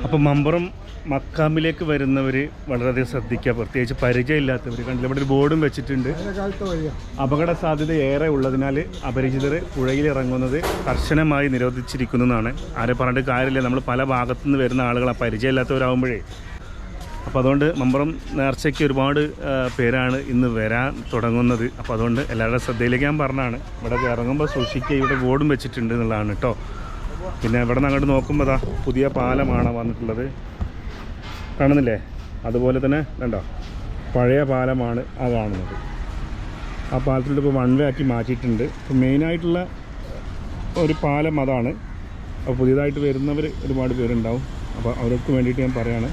അപ്പോൾ മമ്പുറം മക്കാമിലേക്ക് വരുന്നവർ വളരെയധികം ശ്രദ്ധിക്കുക, പ്രത്യേകിച്ച് പരിചയമില്ലാത്തവർ. കണ്ടില്ല, ഇവിടെ ഒരു ബോർഡും വെച്ചിട്ടുണ്ട്. അപകട സാധ്യത ഏറെ ഉള്ളതിനാൽ അപരിചിതർ പുഴയിൽ ഇറങ്ങുന്നത് കർശനമായി നിരോധിച്ചിരിക്കുന്നു എന്നാണ്. ആരെ പറഞ്ഞിട്ട് കാര്യമില്ല, നമ്മൾ പല ഭാഗത്തു നിന്ന് വരുന്ന ആളുകളാണ്, പരിചയമില്ലാത്തവരാകുമ്പോഴേ. അപ്പോൾ അതുകൊണ്ട് മമ്പുറം നേർച്ചയ്ക്ക് ഒരുപാട് പേരാണ് ഇന്ന് വരാൻ തുടങ്ങുന്നത്. അപ്പോൾ അതുകൊണ്ട് എല്ലാവരുടെ ശ്രദ്ധയിലേക്ക് ഞാൻ പറഞ്ഞതാണ്, ഇവിടെ ഇറങ്ങുമ്പോൾ സൂക്ഷിക്കുക, ഇവിടെ ബോർഡും വെച്ചിട്ടുണ്ട് എന്നുള്ളതാണ് കേട്ടോ. പിന്നെ ഇവിടെ നിന്ന് അങ്ങോട്ട് നോക്കുമ്പോൾ അതാ പുതിയ പാലമാണ് വന്നിട്ടുള്ളത്, കാണുന്നില്ലേ? അതുപോലെ തന്നെ കണ്ടോ, പഴയ പാലമാണ് ആ കാണുന്നത്. ആ പാലത്തിലൂടെ ഇപ്പോൾ വൺ വേ ആക്കി മാറ്റിയിട്ടുണ്ട്. ഇപ്പോൾ മെയിനായിട്ടുള്ള ഒരു പാലം അതാണ്. അപ്പോൾ പുതിയതായിട്ട് വരുന്നവർ ഒരുപാട് പേരുണ്ടാവും. അപ്പോൾ അവർക്ക് വേണ്ടിയിട്ട് ഞാൻ പറയാണ്.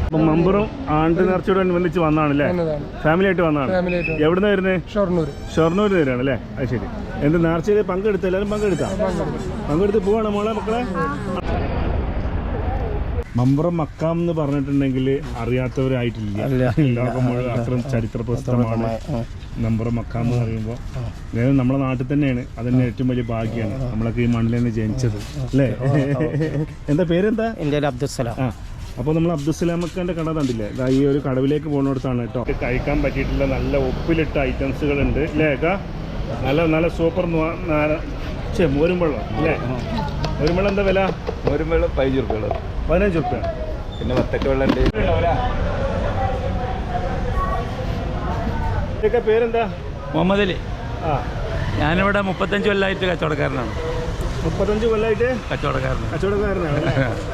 അപ്പം മമ്പുറം ആണ്ട് നേർച്ചയോടനുബന്ധിച്ച് വന്നതാണല്ലേ? ഫാമിലി ആയിട്ട് വന്നതാണ്. എവിടെ നിന്ന് വരുന്നത്? ഷൊർണൂർ വരികയാണ് അല്ലേ? അത് ശരി. എന്ത് നേർച്ചയിൽ പങ്കെടുത്ത? എല്ലാവരും പങ്കെടുത്ത് പോവാണ് മോളെ മക്കളെ? മമ്പുറം മക്കാം എന്ന് പറഞ്ഞിട്ടുണ്ടെങ്കിൽ അറിയാത്തവരായിട്ടില്ല. ലോകം മുഴുവൻ അത്രയും ചരിത്ര പ്രസിദ്ധമാണ് മമ്പുറം മക്കാം എന്ന് പറയുമ്പോൾ. അതായത് നമ്മുടെ നാട്ടിൽ തന്നെയാണ്. അതന്നെ ഏറ്റവും വലിയ ഭാഗ്യമാണ്, നമ്മളൊക്കെ ഈ മണ്ണിൽ തന്നെ ജനിച്ചത് അല്ലേ? എന്താ പേരെന്താ? എൻ്റെ അബ്ദുസ്സലാം. അപ്പോൾ നമ്മൾ അബ്ദുസ്സലാമക്കാൻ്റെ കട കണ്ടില്ലേ? ഈ ഒരു കടവിലേക്ക് പോകുന്നിടത്താണ് കേട്ടോ. കഴിക്കാൻ പറ്റിയിട്ടുള്ള നല്ല ഉപ്പിലിട്ട ഐറ്റംസുകളുണ്ട് അല്ലേ? നല്ല സൂപ്പർ മോരുമ്പഴം അല്ലേ? മോരുമ്പഴം എന്താ വില? മോരുമ്പഴം 15 റുപ്യ. പിന്നെ വത്തക്ക വെള്ളം. ഇതൊക്കെ പേരെന്താ? മുഹമ്മദ് അലി. ആ, ഞാനിവിടെ 35 കൊല്ലമായിട്ട് കച്ചവടക്കാരനാണ്. 35 കൊല്ലമായിട്ട് കച്ചവടക്കാരനാണ്.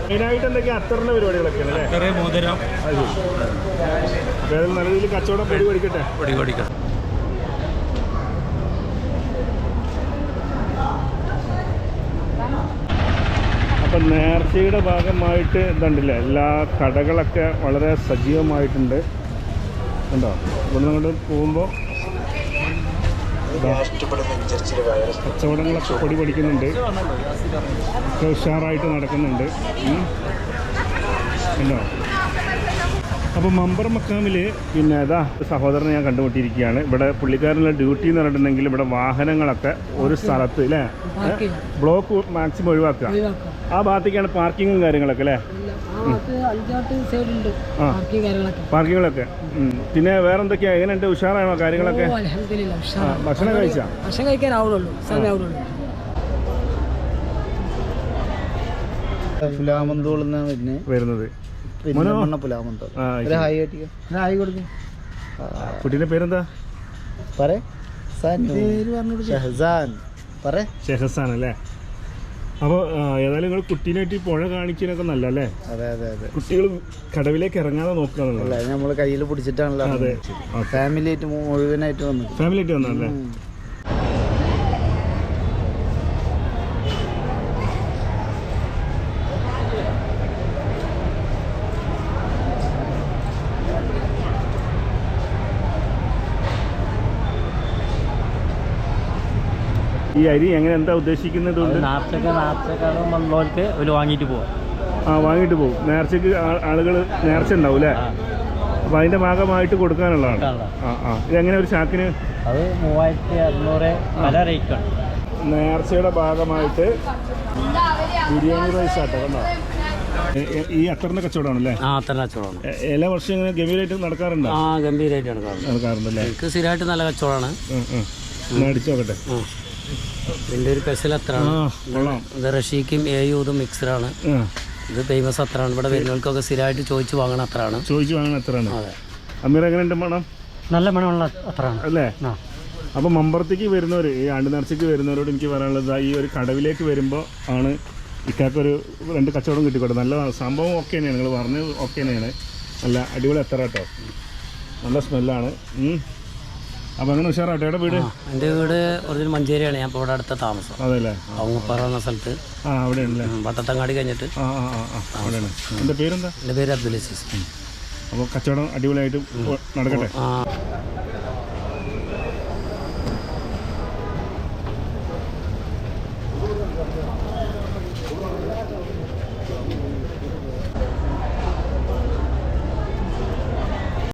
മെയിനായിട്ട് എന്തൊക്കെയാ അത്തറിൻ്റെ പരിപാടികളൊക്കെയാണ് അല്ലേ? ചെറിയ മോതിരം. അപ്പോൾ നല്ല രീതിയിൽ കച്ചവടം പൊടിക്കട്ടെ. അപ്പം നേർച്ചയുടെ ഭാഗമായിട്ട് ഇതുണ്ടല്ല, എല്ലാ കടകളൊക്കെ വളരെ സജീവമായിട്ടുണ്ട്. ഉണ്ടോ? ഇവിടെ അങ്ങോട്ട് പോകുമ്പോൾ കച്ചവടങ്ങളൊക്കെ പൊടി പഠിക്കുന്നുണ്ട്, ഉഷാറായിട്ട് നടക്കുന്നുണ്ട്. ഉണ്ടോ? അപ്പോൾ മമ്പുറം മക്കാമിൽ പിന്നെ ഇതാ സഹോദരനെ ഞാൻ കണ്ടുമുട്ടിയിരിക്കുകയാണ്. ഇവിടെ പുള്ളിക്കാരനുള്ള ഡ്യൂട്ടി എന്ന് പറഞ്ഞിട്ടുണ്ടെങ്കിൽ ഇവിടെ വാഹനങ്ങളൊക്കെ ഒരു സ്ഥലത്ത് അല്ലേ ബ്ലോക്ക് മാക്സിമം ഒഴിവാക്കുക. ആ ഭാഗത്തേക്കാണ് പാർക്കിങ്ങും കാര്യങ്ങളൊക്കെ അല്ലേ? പാർക്കിങ്ങുകളൊക്കെ. പിന്നെ വേറെ എന്തൊക്കെയാ, എങ്ങനെയുണ്ട്? ഉഷാറാണോ കാര്യങ്ങളൊക്കെ? ഭക്ഷണം കഴിക്കാനാവുള്ളൂ. വരുന്നത് കുട്ടീൻ്റെ പേരെന്താ? ഷെഹസാൻ അല്ലേ? അപ്പോൾ ഏതായാലും നിങ്ങൾ കുട്ടീനായിട്ട് ഈ പുഴ കാണിക്കാനൊക്കെ നല്ലല്ലേ? കുട്ടികൾ കടവിലേക്ക് ഇറങ്ങാതെ നോക്കുകയാണല്ലോ. നമ്മൾ കയ്യിൽ പിടിച്ചിട്ടാണല്ലോ. അതെ, ഫാമിലിയായിട്ട് മുഴുവനായിട്ട് വന്നല്ലേ? ഈ അരി എങ്ങനെ എന്താ ഉദ്ദേശിക്കുന്നത്? വാങ്ങിയിട്ട് പോകും. വാങ്ങിയിട്ട് പോകും. നേർച്ചയ്ക്ക് ആളുകൾ നേർച്ച ഉണ്ടാവും അല്ലേ? അപ്പോൾ അതിൻ്റെ ഭാഗമായിട്ട് കൊടുക്കാനുള്ളതാണ്. ഇതെങ്ങനെ ഒരു ചാക്കിന്? അത് 3600 പല റേറ്റാണ്. നേർച്ചയുടെ ഭാഗമായിട്ട് ബിരിയാണി റൈസ് ആട്ടോ. കണ്ടോ? ഈ അത്തറിൻ്റെ കച്ചവടമാണല്ലേ? അത്തറിൻ്റെ കച്ചവടമാണ്. എല്ലാ വർഷവും ഇങ്ങനെ ഗംഭീരമായിട്ട് നടക്കാറുണ്ടോ? ഗംഭീരമായിട്ട് നടക്കാറുണ്ടല്ലേ? എനിക്ക് സ്ഥിരമായിട്ട് നല്ല കച്ചവടമാണ്. അടിച്ചു നോക്കട്ടെ. ഇതിൻ്റെ ഒരു സ്പെഷ്യൽ അത്രയാണ്. ഇത് റഷീക്കും ഏയൂതും മിക്സറാണ്. ഇത് ഫേമസ് അത്രയാണ്. ഇവിടെ വരുന്നവർക്കൊക്കെ സ്ഥിരമായിട്ട് ചോദിച്ചു വാങ്ങണ അത്രയാണ്. അതെ. അമീർ എങ്ങനെയുണ്ട് മണം? നല്ല മണമുള്ള അത്രയാണ് അല്ലേ? അപ്പോൾ മമ്പുറത്തേക്ക് വരുന്നവർ, ഈ ആണ്ട് നേർച്ചയ്ക്ക് വരുന്നവരോട് എനിക്ക് പറയാനുള്ളത്, ഈ ഒരു കടവിലേക്ക് വരുമ്പോൾ ആണ് ഇക്കാക്കൊരു 2 കച്ചവടം കിട്ടിക്കോട്ടെ. നല്ല സംഭവം ഓക്കെ തന്നെയാണ്, നിങ്ങൾ പറഞ്ഞത് ഓക്കെ തന്നെയാണ്. നല്ല അടിപൊളി അത്തറ കേട്ടോ, നല്ല സ്മെല്ലാണ്. അപ്പോൾ അങ്ങനെ ഉഷാറാട്ടോ. എവിടെ വീട്? എൻ്റെ വീട് ഒറിജിനൽ മഞ്ചേരിയാണ്. ഞാൻ ഇപ്പോൾ ഇവിടെ അടുത്ത താമസം. അതെല്ലേ? അവങ്ങപ്പാറ എന്ന സ്ഥലത്ത്. അവിടെയാണല്ലേ? വട്ടത്തങ്ങാടി കഴിഞ്ഞിട്ട്. അവിടെയാണ്. എൻ്റെ പേരെന്താ? എൻ്റെ പേര് അബ്ദുൽ അസീസ്. അപ്പോൾ കച്ചവടം അടിപൊളിയായിട്ട് നടക്കട്ടെ.